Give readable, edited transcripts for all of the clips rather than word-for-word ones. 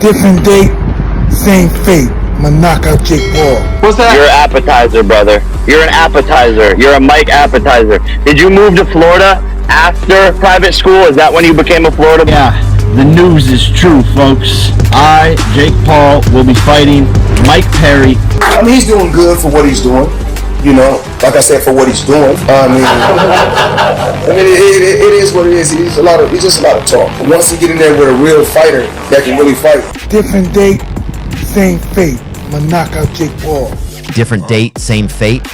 Different date, same fate. I'ma knock out Jake Paul. What's that? You're an appetizer, brother. You're an appetizer. You're a Mike appetizer. Did you move to Florida after private school? Is that when you became a Florida? Yeah, the news is true, folks. I, Jake Paul, will be fighting Mike Perry. I mean, he's doing good for what he's doing. You know, like I said, for what he's doing. It is what it is. He's just a lot of talk. Once you get in there with a real fighter that can really fight. Different date, same fate. I'ma knock out Jake Paul. Different date, same fate.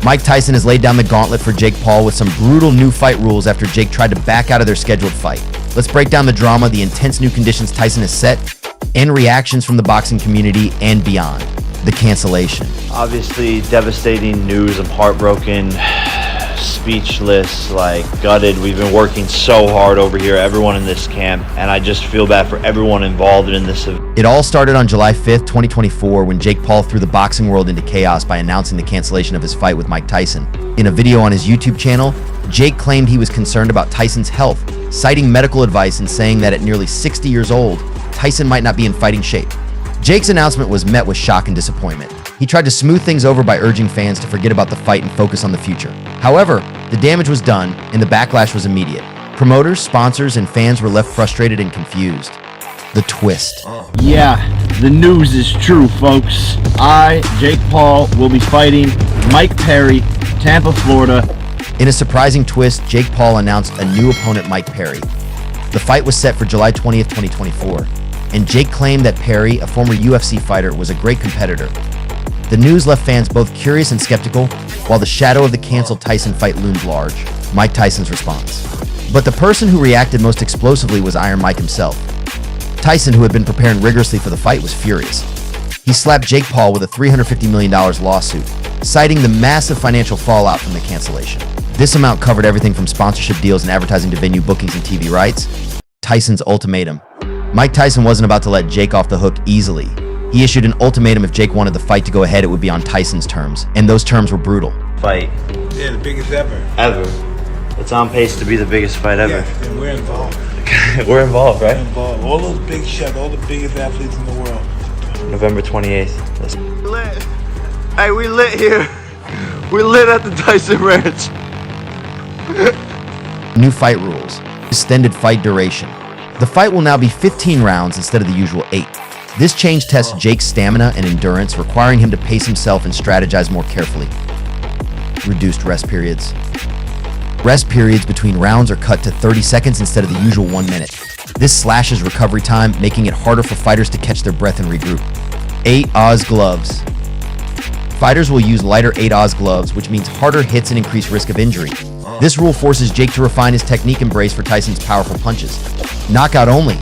Mike Tyson has laid down the gauntlet for Jake Paul with some brutal new fight rules after Jake tried to back out of their scheduled fight. Let's break down the drama, the intense new conditions Tyson has set, and reactions from the boxing community and beyond. The cancellation. Obviously devastating news. I'm heartbroken, speechless, gutted. We've been working so hard over here, everyone in this camp, and I just feel bad for everyone involved in this. It all started on July 5th, 2024, when Jake Paul threw the boxing world into chaos by announcing the cancellation of his fight with Mike Tyson. In a video on his YouTube channel, Jake claimed he was concerned about Tyson's health, citing medical advice and saying that at nearly 60 years old, Tyson might not be in fighting shape. Jake's announcement was met with shock and disappointment. He tried to smooth things over by urging fans to forget about the fight and focus on the future. However, the damage was done and the backlash was immediate. Promoters, sponsors, and fans were left frustrated and confused. The twist. Yeah, the news is true, folks. I, Jake Paul, will be fighting Mike Perry, Tampa, Florida. In a surprising twist, Jake Paul announced a new opponent, Mike Perry. The fight was set for July 20th, 2024. And Jake claimed that Perry, a former UFC fighter, was a great competitor. The news left fans both curious and skeptical, while the shadow of the canceled Tyson fight loomed large. Mike Tyson's response. But the person who reacted most explosively was Iron Mike himself. Tyson, who had been preparing rigorously for the fight, was furious. He slapped Jake Paul with a $350 million lawsuit, citing the massive financial fallout from the cancellation. This amount covered everything from sponsorship deals and advertising to venue bookings and TV rights. Tyson's ultimatum. Mike Tyson wasn't about to let Jake off the hook easily. He issued an ultimatum. If Jake wanted the fight to go ahead, it would be on Tyson's terms, and those terms were brutal. Fight. Yeah, the biggest ever. Ever. It's on pace to be the biggest fight ever. Yeah, and we're involved. We're involved, right? We're involved. All those big shots, all the biggest athletes in the world. November 28th. Lit. Hey, we lit here. We lit at the Tyson Ranch. New fight rules. Extended fight duration. The fight will now be 15 rounds instead of the usual 8. This change tests Jake's stamina and endurance, requiring him to pace himself and strategize more carefully. Reduced rest periods. Rest periods between rounds are cut to 30 seconds instead of the usual 1 minute. This slashes recovery time, making it harder for fighters to catch their breath and regroup. 8 Oz gloves. Fighters will use lighter 8 Oz gloves, which means harder hits and increased risk of injury. This rule forces Jake to refine his technique and brace for Tyson's powerful punches. Knockout only.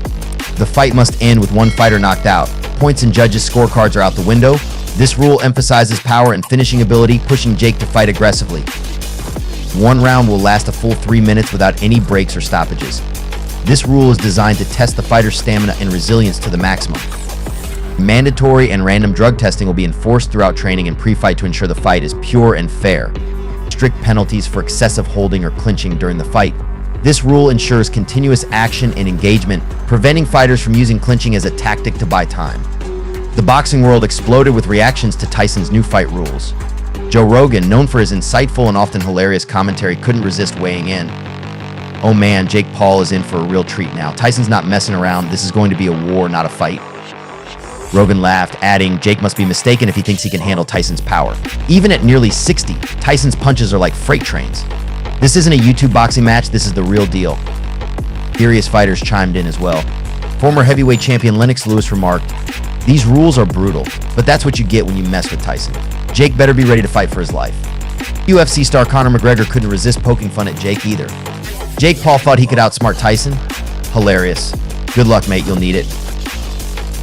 The fight must end with one fighter knocked out. Points and judges' scorecards are out the window. This rule emphasizes power and finishing ability, pushing Jake to fight aggressively. One round will last a full 3 minutes without any breaks or stoppages. This rule is designed to test the fighter's stamina and resilience to the maximum. Mandatory and random drug testing will be enforced throughout training and pre-fight to ensure the fight is pure and fair. Strict penalties for excessive holding or clinching during the fight. This rule ensures continuous action and engagement, preventing fighters from using clinching as a tactic to buy time. The boxing world exploded with reactions to Tyson's new fight rules. Joe Rogan, known for his insightful and often hilarious commentary, couldn't resist weighing in. Oh man, Jake Paul is in for a real treat now. Tyson's not messing around. This is going to be a war, not a fight. Rogan laughed, adding, Jake must be mistaken if he thinks he can handle Tyson's power. Even at nearly 60, Tyson's punches are like freight trains. This isn't a YouTube boxing match, this is the real deal. Furious fighters chimed in as well. Former heavyweight champion Lennox Lewis remarked, these rules are brutal, but that's what you get when you mess with Tyson. Jake better be ready to fight for his life. UFC star Conor McGregor couldn't resist poking fun at Jake either. Jake Paul thought he could outsmart Tyson? Hilarious. Good luck, mate, you'll need it.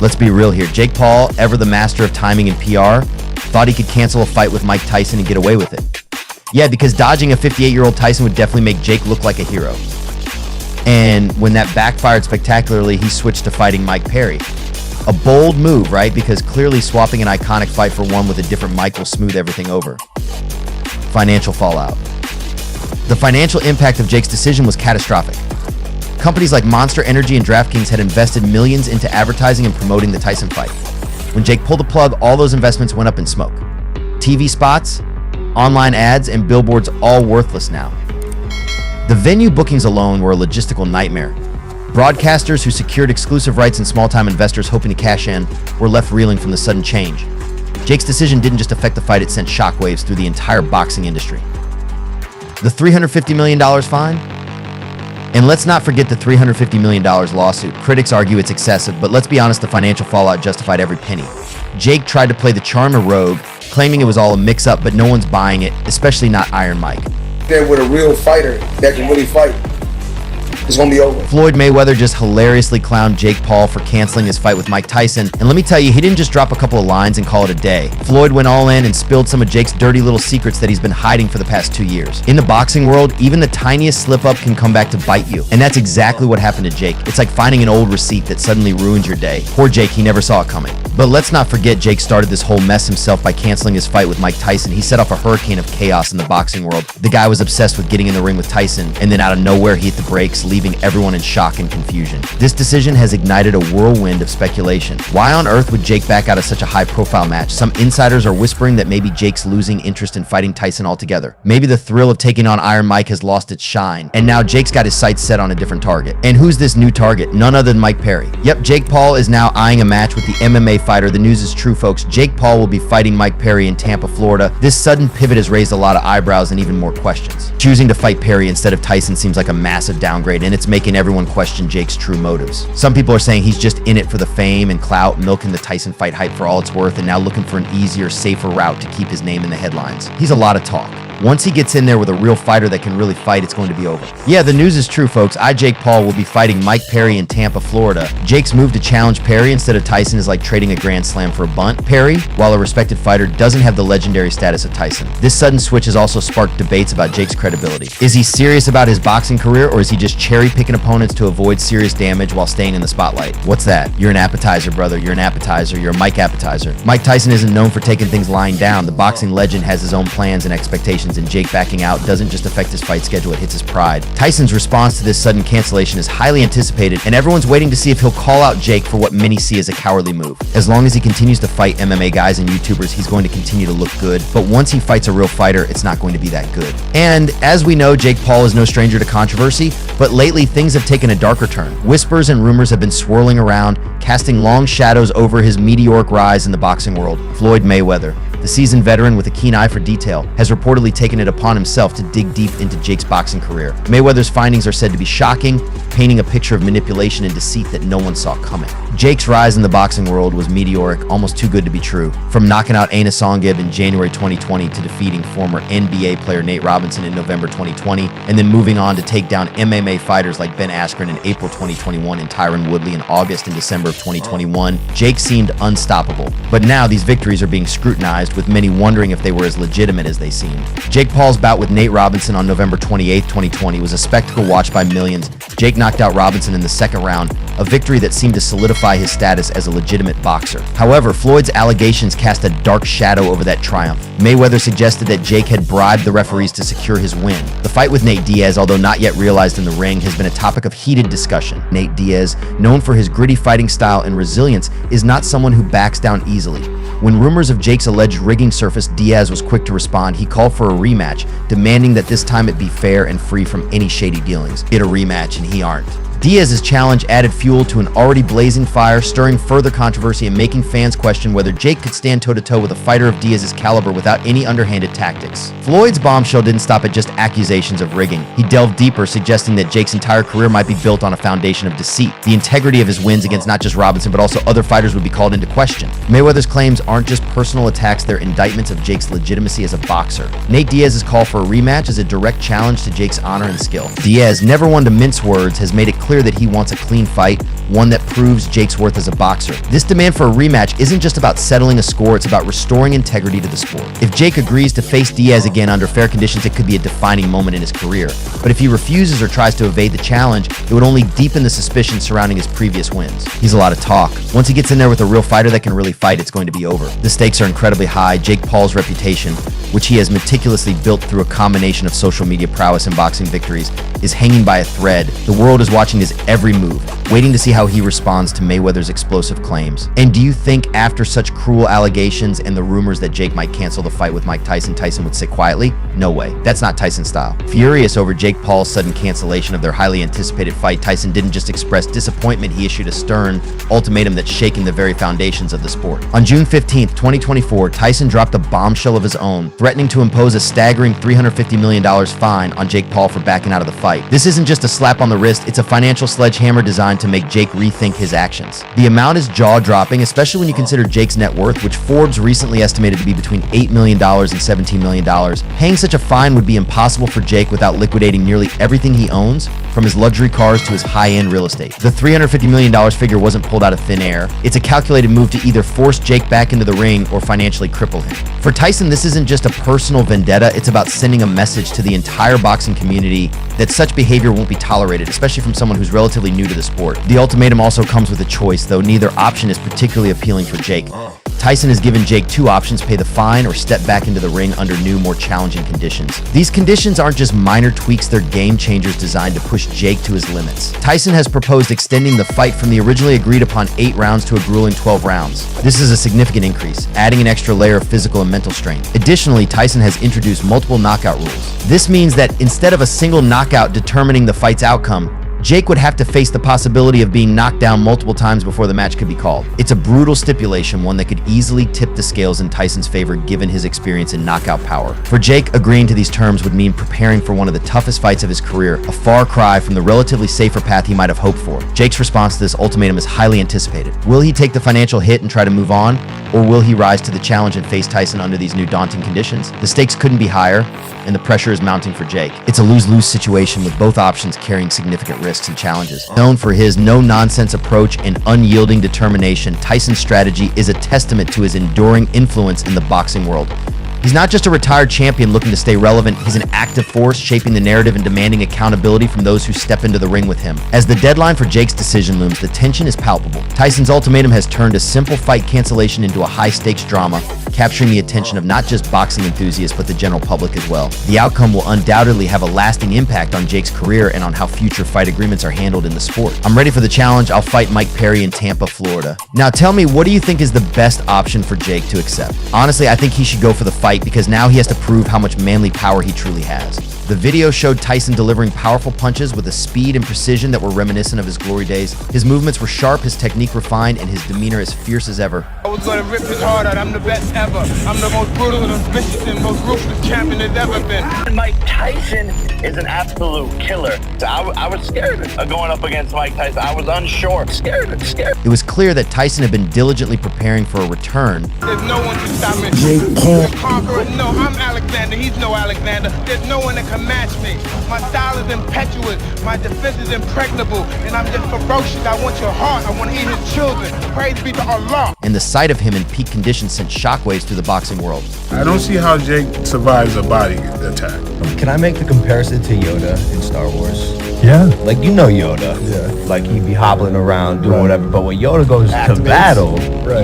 Let's be real here. Jake Paul, ever the master of timing and PR, thought he could cancel a fight with Mike Tyson and get away with it. Yeah, because dodging a 58-year-old Tyson would definitely make Jake look like a hero. And when that backfired spectacularly, he switched to fighting Mike Perry. A bold move, right? Because clearly swapping an iconic fight for one with a different Mike will smooth everything over. Financial fallout. The financial impact of Jake's decision was catastrophic. Companies like Monster Energy and DraftKings had invested millions into advertising and promoting the Tyson fight. When Jake pulled the plug, all those investments went up in smoke. TV spots, online ads, and billboards all worthless now. The venue bookings alone were a logistical nightmare. Broadcasters who secured exclusive rights and small-time investors hoping to cash in were left reeling from the sudden change. Jake's decision didn't just affect the fight, it sent shockwaves through the entire boxing industry. The $350 million fine? And let's not forget the $350 million lawsuit. Critics argue it's excessive, but let's be honest, the financial fallout justified every penny. Jake tried to play the charmer rogue, claiming it was all a mix-up, but no one's buying it, especially not Iron Mike. There with a real fighter that can really fight, it's gonna be over. Floyd Mayweather just hilariously clowned Jake Paul for canceling his fight with Mike Tyson. And let me tell you, he didn't just drop a couple of lines and call it a day. Floyd went all in and spilled some of Jake's dirty little secrets that he's been hiding for the past 2 years. In the boxing world, even the tiniest slip-up can come back to bite you. And that's exactly what happened to Jake. It's like finding an old receipt that suddenly ruins your day. Poor Jake, he never saw it coming. But let's not forget, Jake started this whole mess himself by canceling his fight with Mike Tyson. He set off a hurricane of chaos in the boxing world. The guy was obsessed with getting in the ring with Tyson, and then out of nowhere, he hit the brakes, leaving everyone in shock and confusion. This decision has ignited a whirlwind of speculation. Why on earth would Jake back out of such a high-profile match? Some insiders are whispering that maybe Jake's losing interest in fighting Tyson altogether. Maybe the thrill of taking on Iron Mike has lost its shine, and now Jake's got his sights set on a different target. And who's this new target? None other than Mike Perry. Yep, Jake Paul is now eyeing a match with the MMA fighter. The news is true, folks. Jake Paul will be fighting Mike Perry in Tampa, Florida. This sudden pivot has raised a lot of eyebrows and even more questions. Choosing to fight Perry instead of Tyson seems like a massive downgrade, and it's making everyone question Jake's true motives. Some people are saying he's just in it for the fame and clout, milking the Tyson fight hype for all it's worth, and now looking for an easier, safer route to keep his name in the headlines. He's a lot of talk. Once he gets in there with a real fighter that can really fight, it's going to be over. Yeah, the news is true, folks. Jake Paul will be fighting Mike Perry in Tampa, Florida. Jake's move to challenge Perry instead of Tyson is like trading a grand slam for a bunt. Perry, while a respected fighter, doesn't have the legendary status of Tyson. This sudden switch has also sparked debates about Jake's credibility. Is he serious about his boxing career, or is he just cherry-picking opponents to avoid serious damage while staying in the spotlight? What's that? You're an appetizer, brother. You're an appetizer. You're a Mike appetizer. Mike Tyson isn't known for taking things lying down. The boxing legend has his own plans and expectations, and Jake backing out doesn't just affect his fight schedule, it hits his pride. Tyson's response to this sudden cancellation is highly anticipated, and everyone's waiting to see if he'll call out Jake for what many see as a cowardly move. As long as he continues to fight MMA guys and YouTubers, he's going to continue to look good, but once he fights a real fighter, it's not going to be that good. And as we know, Jake Paul is no stranger to controversy, but lately things have taken a darker turn. Whispers and rumors have been swirling around, casting long shadows over his meteoric rise in the boxing world. Floyd Mayweather, the seasoned veteran with a keen eye for detail, has reportedly taken it upon himself to dig deep into Jake's boxing career. Mayweather's findings are said to be shocking, painting a picture of manipulation and deceit that no one saw coming. Jake's rise in the boxing world was meteoric, almost too good to be true. From knocking out Aina Songib in January 2020 to defeating former NBA player Nate Robinson in November 2020, and then moving on to take down MMA fighters like Ben Askren in April 2021 and Tyron Woodley in August and December of 2021, Jake seemed unstoppable. But now these victories are being scrutinized, with many wondering if they were as legitimate as they seemed. Jake Paul's bout with Nate Robinson on November 28, 2020 was a spectacle watched by millions. Jake knocked out Robinson in the second round, a victory that seemed to solidify his status as a legitimate boxer. However, Floyd's allegations cast a dark shadow over that triumph. Mayweather suggested that Jake had bribed the referees to secure his win. The fight with Nate Diaz, although not yet realized in the ring, has been a topic of heated discussion. Nate Diaz, known for his gritty fighting style and resilience, is not someone who backs down easily. When rumors of Jake's alleged rigging surfaced, Diaz was quick to respond. He called for a rematch, demanding that this time it be fair and free from any shady dealings. Get a rematch, and he aren't. Diaz's challenge added fuel to an already blazing fire, stirring further controversy and making fans question whether Jake could stand toe-to-toe with a fighter of Diaz's caliber without any underhanded tactics. Floyd's bombshell didn't stop at just accusations of rigging. He delved deeper, suggesting that Jake's entire career might be built on a foundation of deceit. The integrity of his wins against not just Robinson, but also other fighters would be called into question. Mayweather's claims aren't just personal attacks, they're indictments of Jake's legitimacy as a boxer. Nate Diaz's call for a rematch is a direct challenge to Jake's honor and skill. Diaz, never one to mince words, has made it clear that he wants a clean fight, one that proves Jake's worth as a boxer. This demand for a rematch isn't just about settling a score, it's about restoring integrity to the sport. If Jake agrees to face Diaz again under fair conditions, it could be a defining moment in his career. But if he refuses or tries to evade the challenge, it would only deepen the suspicion surrounding his previous wins. He's a lot of talk. Once he gets in there with a real fighter that can really fight, it's going to be over. The stakes are incredibly high. Jake Paul's reputation, which he has meticulously built through a combination of social media prowess and boxing victories, is hanging by a thread. The world is watching his every move, waiting to see how he responds to Mayweather's explosive claims. And do you think after such cruel allegations and the rumors that Jake might cancel the fight with Mike Tyson, Tyson would sit quietly? No way. That's not Tyson's style. Furious over Jake Paul's sudden cancellation of their highly anticipated fight, Tyson didn't just express disappointment, he issued a stern ultimatum that's shaking the very foundations of the sport. On June 15th, 2024, Tyson dropped a bombshell of his own, threatening to impose a staggering $350 million fine on Jake Paul for backing out of the fight. This isn't just a slap on the wrist, it's a financial sledgehammer designed to make Jake rethink his actions. The amount is jaw-dropping, especially when you consider Jake's net worth, which Forbes recently estimated to be between $8 million and $17 million. Paying such a fine would be impossible for Jake without liquidating nearly everything he owns, from his luxury cars to his high-end real estate. The $350 million figure wasn't pulled out of thin air. It's a calculated move to either force Jake back into the ring or financially cripple him. For Tyson, this isn't just a personal vendetta, it's about sending a message to the entire boxing community that such behavior won't be tolerated, especially from someone who's relatively new to the sport. The ultimatum also comes with a choice, though neither option is particularly appealing for Jake. Tyson has given Jake two options: pay the fine or step back into the ring under new, more challenging conditions. These conditions aren't just minor tweaks, they're game changers designed to push Jake to his limits. Tyson has proposed extending the fight from the originally agreed upon 8 rounds to a grueling 12 rounds. This is a significant increase, adding an extra layer of physical and mental strain. Additionally, Tyson has introduced multiple knockout rules. This means that instead of a single knockout determining the fight's outcome, Jake would have to face the possibility of being knocked down multiple times before the match could be called. It's a brutal stipulation, one that could easily tip the scales in Tyson's favor given his experience in knockout power. For Jake, agreeing to these terms would mean preparing for one of the toughest fights of his career, a far cry from the relatively safer path he might have hoped for. Jake's response to this ultimatum is highly anticipated. Will he take the financial hit and try to move on, or will he rise to the challenge and face Tyson under these new daunting conditions? The stakes couldn't be higher, and the pressure is mounting for Jake. It's a lose-lose situation with both options carrying significant risks and challenges. Known for his no-nonsense approach and unyielding determination, Tyson's strategy is a testament to his enduring influence in the boxing world. He's not just a retired champion looking to stay relevant, he's an active force shaping the narrative and demanding accountability from those who step into the ring with him. As the deadline for Jake's decision looms, the tension is palpable. Tyson's ultimatum has turned a simple fight cancellation into a high-stakes drama, capturing the attention of not just boxing enthusiasts but the general public as well. The outcome will undoubtedly have a lasting impact on Jake's career and on how future fight agreements are handled in the sport. I'm ready for the challenge. I'll fight Mike Perry in Tampa, Florida. Now tell me, what do you think is the best option for Jake to accept? Honestly, I think he should go for the fight because now he has to prove how much manly power he truly has. The video showed Tyson delivering powerful punches with a speed and precision that were reminiscent of his glory days. His movements were sharp, his technique refined, and his demeanor as fierce as ever. I was gonna rip his heart out. I'm the best ever. I'm the most brutal and vicious and most ruthless champion there's ever been. Mike Tyson is an absolute killer. So I was scared of going up against Mike Tyson. I was unsure, scared. It was clear that Tyson had been diligently preparing for a return. There's no one to stop me. Jake Paul. Conqueror. No, I'm Alexander. He's no Alexander. There's no one that can match me. My style is impetuous. My defense is impregnable. And I'm just ferocious. I want your heart. I want to eat his children. Praise be to Allah. And the sight of him in peak condition sent shockwaves through the boxing world. I don't see how Jake survives a body attack. Can I make the comparison to Yoda in Star Wars? Yeah. Like, you know Yoda. Yeah. Like, he'd be hobbling around doing whatever, but when Yoda goes to battle,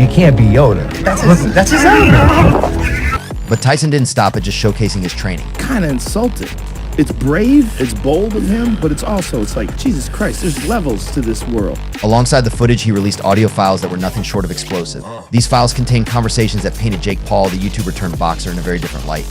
you can't be Yoda. That's his element. But Tyson didn't stop at just showcasing his training. Kind of insulting. It's brave, it's bold of him, but it's like, Jesus Christ, there's levels to this world. Alongside the footage, he released audio files that were nothing short of explosive. These files contained conversations that painted Jake Paul, the YouTuber turned boxer, in a very different light.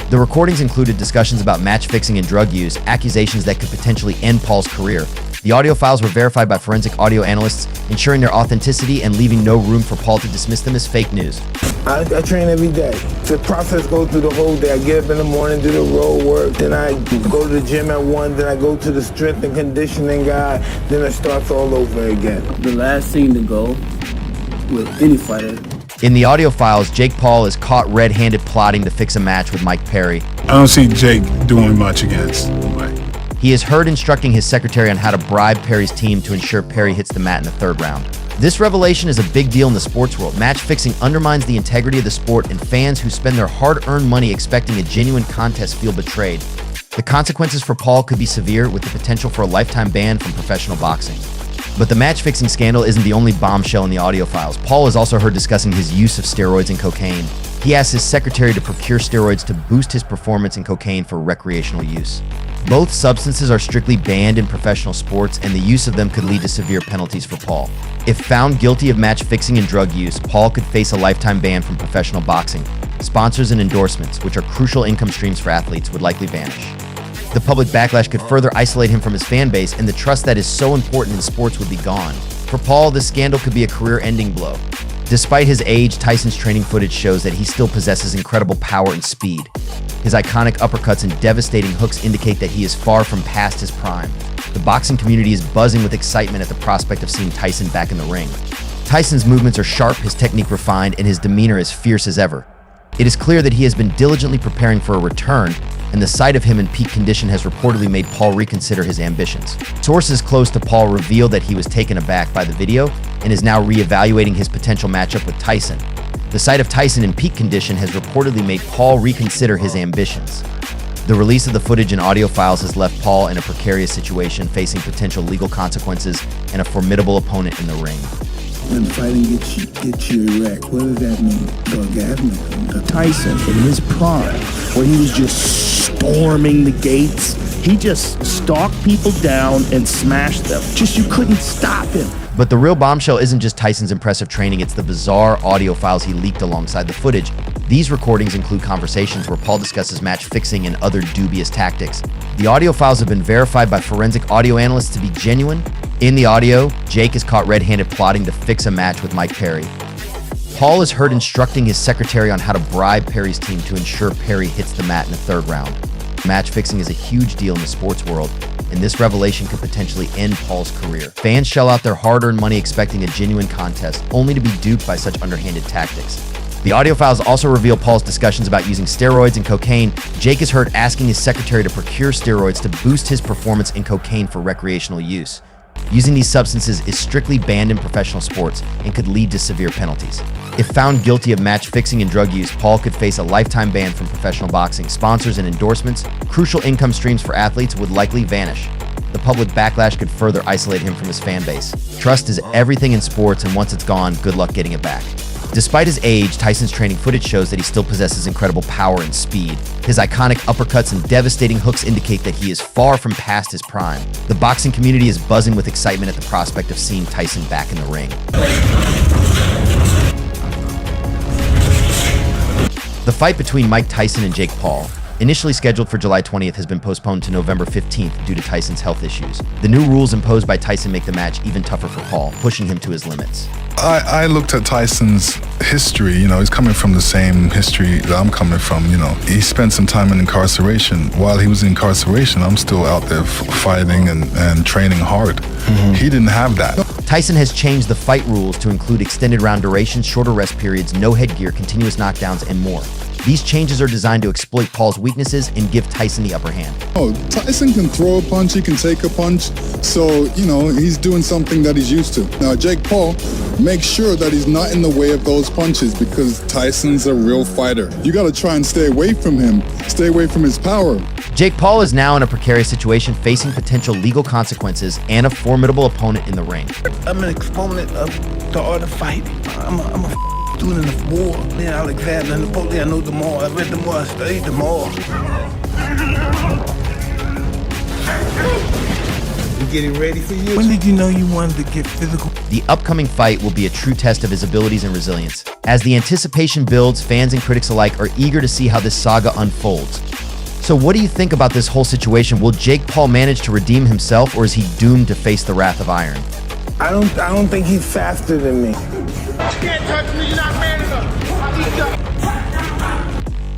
The recordings included discussions about match fixing and drug use, accusations that could potentially end Paul's career. The audio files were verified by forensic audio analysts, ensuring their authenticity and leaving no room for Paul to dismiss them as fake news. I train every day. The process goes through the whole day. I get up in the morning, do the road work, then I go to the gym at 1, then I go to the strength and conditioning guy, then it starts all over again. The last thing to go with any fighter. In the audio files, Jake Paul is caught red-handed plotting to fix a match with Mike Perry. I don't see Jake doing much against Mike. He is heard instructing his secretary on how to bribe Perry's team to ensure Perry hits the mat in the 3rd round. This revelation is a big deal in the sports world. Match fixing undermines the integrity of the sport, and fans who spend their hard-earned money expecting a genuine contest feel betrayed. The consequences for Paul could be severe, with the potential for a lifetime ban from professional boxing. But the match-fixing scandal isn't the only bombshell in the audio files. Paul is also heard discussing his use of steroids and cocaine. He asked his secretary to procure steroids to boost his performance in cocaine for recreational use. Both substances are strictly banned in professional sports, and the use of them could lead to severe penalties for Paul. If found guilty of match-fixing and drug use, Paul could face a lifetime ban from professional boxing. Sponsors and endorsements, which are crucial income streams for athletes, would likely vanish. The public backlash could further isolate him from his fan base, and the trust that is so important in sports would be gone. For Paul, this scandal could be a career-ending blow. Despite his age, Tyson's training footage shows that he still possesses incredible power and speed. His iconic uppercuts and devastating hooks indicate that he is far from past his prime. The boxing community is buzzing with excitement at the prospect of seeing Tyson back in the ring. Tyson's movements are sharp, his technique refined, and his demeanor as fierce as ever. It is clear that he has been diligently preparing for a return, and the sight of him in peak condition has reportedly made Paul reconsider his ambitions. Sources close to Paul revealed that he was taken aback by the video and is now re-evaluating his potential matchup with Tyson. The sight of Tyson in peak condition has reportedly made Paul reconsider his ambitions. The release of the footage and audio files has left Paul in a precarious situation, facing potential legal consequences and a formidable opponent in the ring. When fighting gets you erect, what does that mean? Orgasmic. Tyson, in his prime, where he was just storming the gates, he just stalked people down and smashed them. Just you couldn't stop him. But the real bombshell isn't just Tyson's impressive training, it's the bizarre audio files he leaked alongside the footage. These recordings include conversations where Paul discusses match fixing and other dubious tactics. The audio files have been verified by forensic audio analysts to be genuine. In the audio, Jake is caught red-handed plotting to fix a match with Mike Perry. Paul is heard instructing his secretary on how to bribe Perry's team to ensure Perry hits the mat in the third round. Match fixing is a huge deal in the sports world, and this revelation could potentially end Paul's career. Fans shell out their hard-earned money expecting a genuine contest, only to be duped by such underhanded tactics. The audio files also reveal Paul's discussions about using steroids and cocaine. Jake is heard asking his secretary to procure steroids to boost his performance in cocaine for recreational use. Using these substances is strictly banned in professional sports and could lead to severe penalties. If found guilty of match fixing and drug use, Paul could face a lifetime ban from professional boxing. Sponsors and endorsements, crucial income streams for athletes, would likely vanish. The public backlash could further isolate him from his fan base. Trust is everything in sports, and once it's gone, good luck getting it back. Despite his age, Tyson's training footage shows that he still possesses incredible power and speed. His iconic uppercuts and devastating hooks indicate that he is far from past his prime. The boxing community is buzzing with excitement at the prospect of seeing Tyson back in the ring. The fight between Mike Tyson and Jake Paul, initially scheduled for July 20th, has been postponed to November 15th due to Tyson's health issues. The new rules imposed by Tyson make the match even tougher for Paul, pushing him to his limits. I looked at Tyson's history. He's coming from the same history that I'm coming from. He spent some time in incarceration. While he was in incarceration, I'm still out there fighting and training hard. He didn't have that. Tyson has changed the fight rules to include extended round durations, shorter rest periods, no headgear, continuous knockdowns, and more. These changes are designed to exploit Paul's weaknesses and give Tyson the upper hand. Tyson can throw a punch, he can take a punch, so, he's doing something that he's used to. Now, Jake Paul makes sure that he's not in the way of those punches because Tyson's a real fighter. You gotta try and stay away from him, stay away from his power. Jake Paul is now in a precarious situation, facing potential legal consequences and a formidable opponent in the ring. I'm an exponent of the art of fighting. I'm a student of war. Alexander and Napoleon, I know the more. I read the more, I studied the more. We getting ready for you? When did you know you wanted to get physical? The upcoming fight will be a true test of his abilities and resilience. As the anticipation builds, fans and critics alike are eager to see how this saga unfolds. So what do you think about this whole situation? Will Jake Paul manage to redeem himself, or is he doomed to face the wrath of iron? I don't think he's faster than me. You can't touch me, you're not man